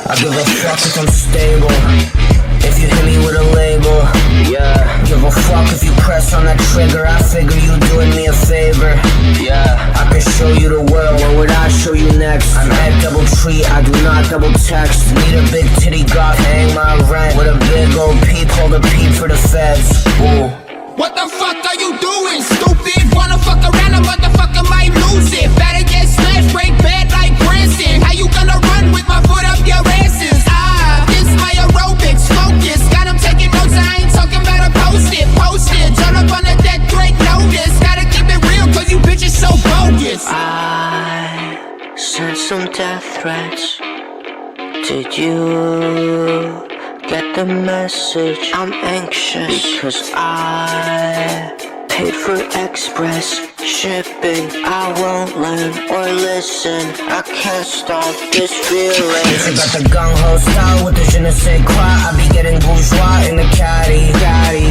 I give a fuck if I'm stable, if you hit me with a label. Yeah, give a fuck if you press on that trigger. I figure you doing me a favor. Yeah, I can show you the world, what would I show you next? I'm at DoubleTree, I do not double text. Need a big titty goth, hang my rent with a big old peep, hold a peep for the feds. Ooh. What the fuck are you doing, stupid? Wanna fuck around, a motherfucker might lose it. Better get smashed, break bad like Branson. How you gonna run with my foot up your asses? This my aerobics, focus. Got him taking notes, I ain't talking about a post-it. Turn up on the death threat notice. Gotta keep it real, cause you bitches so bogus. I sent some death threats. Did you get the message? I'm anxious because I paid for express shipping. I won't learn or listen. I can't stop this feeling. I got the gung-ho style with the je ne sais quoi. I be getting bourgeois in the caddy.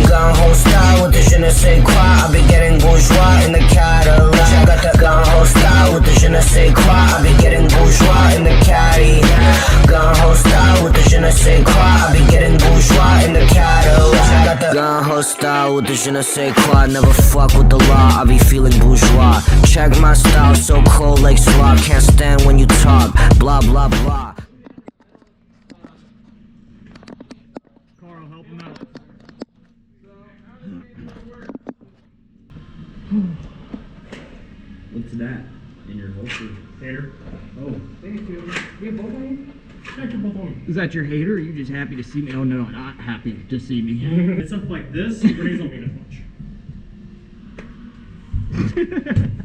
Gung-ho style with the je ne sais quoi. I be getting bourgeois in the Cadillac. I got the gung-ho style with the je ne sais quoi. I be getting bourgeois in the caddy. Gung-ho style with the je ne sais quoi. I be getting bourgeois in the Cadillac. I got the gung-ho style with the je ne sais quoi. Never fuck with the law, I be feeling bourgeois. Check my style, so cold like slaw. Can't stand when you talk, blah blah blah. Carl, help him out. What's that in your holster? Hater. Oh, thank you. You have both of them? Got your both on. Is that your hater, or are you just happy to see me? Oh no, not happy to see me. It's something like this, Grenades don't mean as much.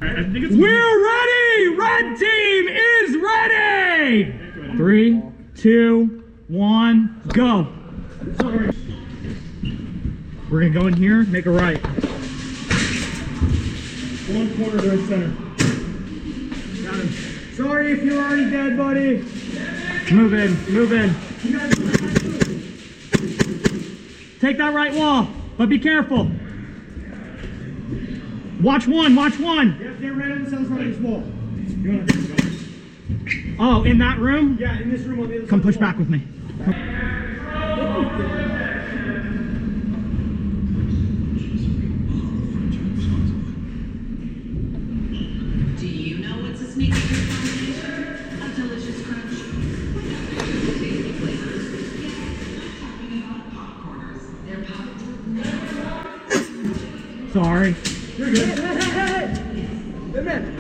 Alright, I think it's We're ready! Red team is ready! 3, 2, 1, go! sorry. We're gonna go in here, make a right. One corner to the center. Got him. Sorry if you're already dead, buddy. Move in, move in. Take that right wall, but be careful. Watch one, watch one. Yep, they're right on the south side of this wall. You wanna go? Oh, in that room? Yeah, in this room on the other side. Come push back with me. Do you know what's a sneaky good combination? A delicious crunch. Tasty flavors. I'm talking about popcorners. They're popped. Sorry. You're good. Good man.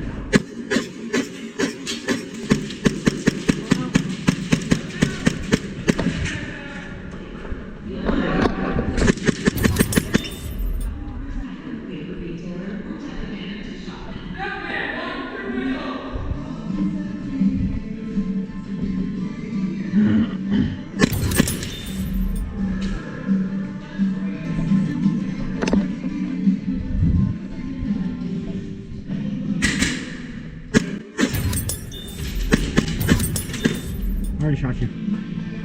I already shot you.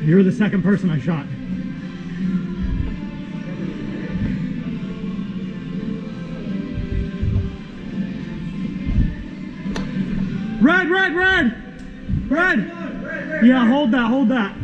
You're the second person I shot. Red, red, red! Red! Yeah, hold that, hold that.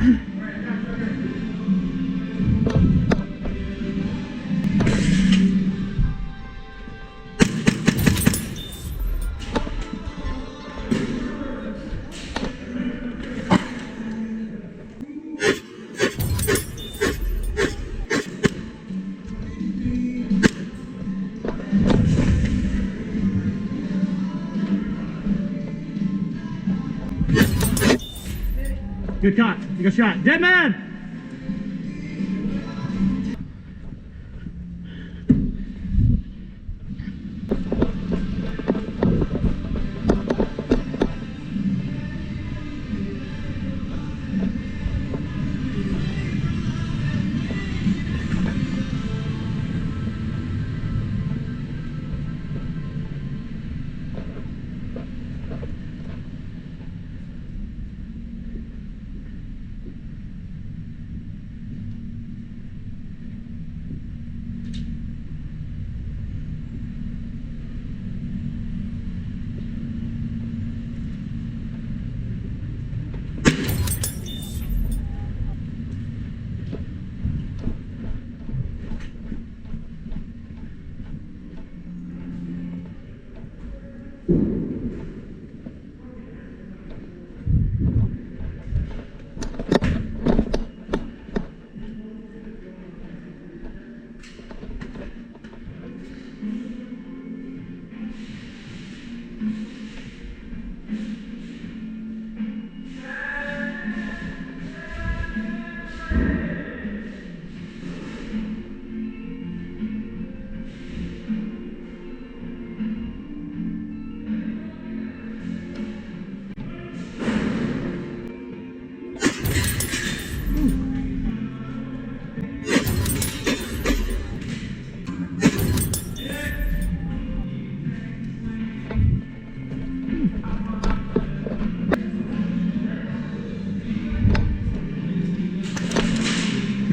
Good shot. You got shot. Dead man!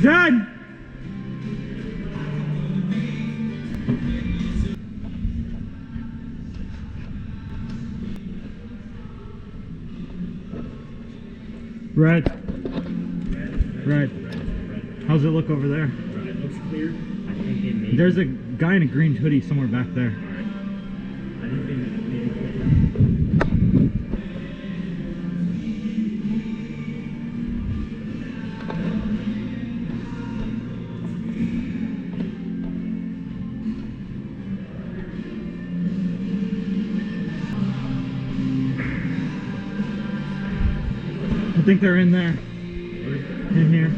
Dad! Red. Red. How's it look over there? It looks clear. I think it may. There's a guy in a green hoodie somewhere back there. I think they maybe. I think they're in there. In here.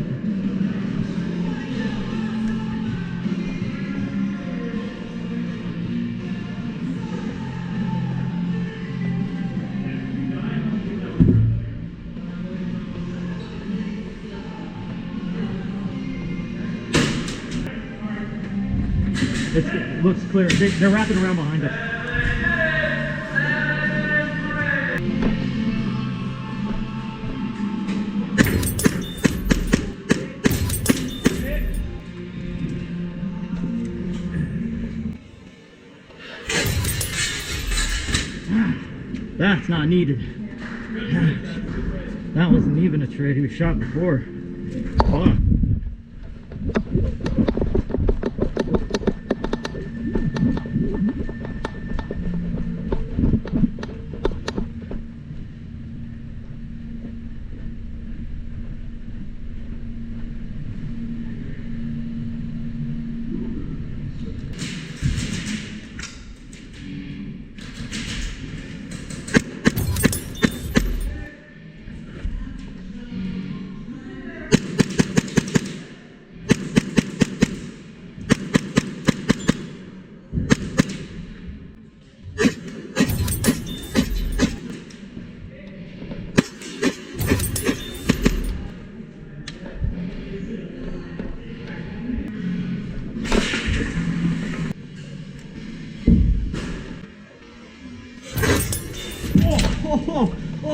It looks clear. They're wrapping around behind us. That's not needed. That wasn't even a trade. He was shot before. Fuck.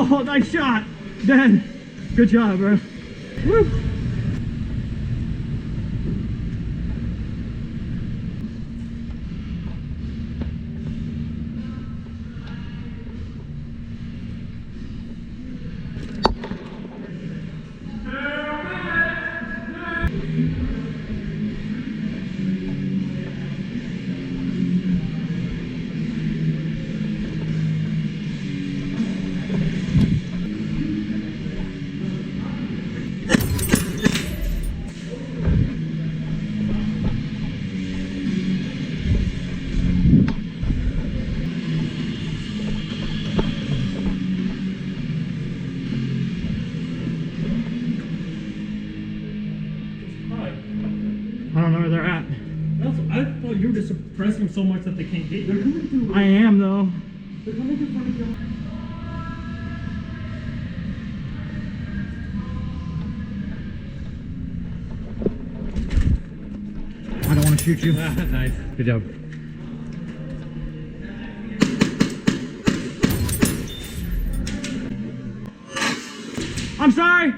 Oh, nice shot, Dan. Good job, bro. Woo. I don't know where they're at. I thought you were just suppressing them so much that they can't get you. They're coming through. I am though. They're coming through front of you. I don't want to shoot you. Nice. Good job. I'm sorry.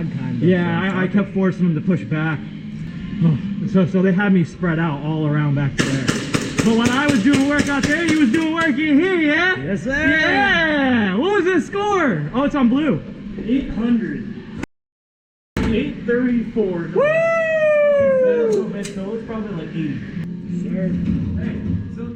God, kind of. Yeah, I kept forcing him to push back. So they had me spread out all around back there. But when I was doing work out there, he was doing work in here, yeah? Yes, sir. Yeah! What was his score? Oh, it's on blue. 800. 834. Woo! So it's probably like 80. Sir. Hey, so